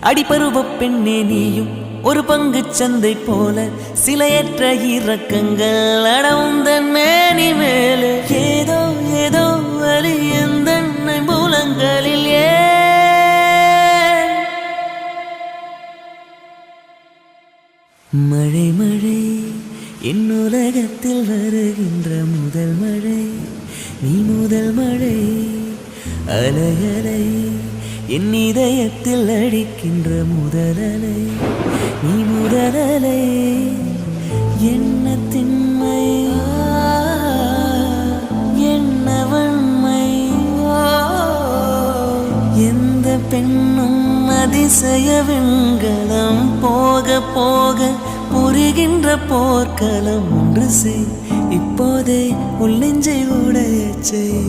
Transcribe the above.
அடிபருவ பெண்ணே நீயும் ஒரு பங்கு சந்தை போல சிலையற்ற இறக்கங்கள் அடவுந்தன் மேனி மேலே ஏதோ ஏதோ வலி எந்தன்னை மூலங்களில் மழை மழை என் உலகத்தில் வருகின்ற முதல் மழை நீ முதல் மழை அலை அலை என் இதயத்தில் அடிக்கின்ற முதல் அலை நீ முதல் அலை என்ன திண்மை என்ன வன்மை எந்த பெண்ணும் அதிசய வெண்கலம் போக போக புரிகின்ற போர்க்களம் ஒன்று செய் இப்போதே உள்ளெஞ்சை உடைய செய்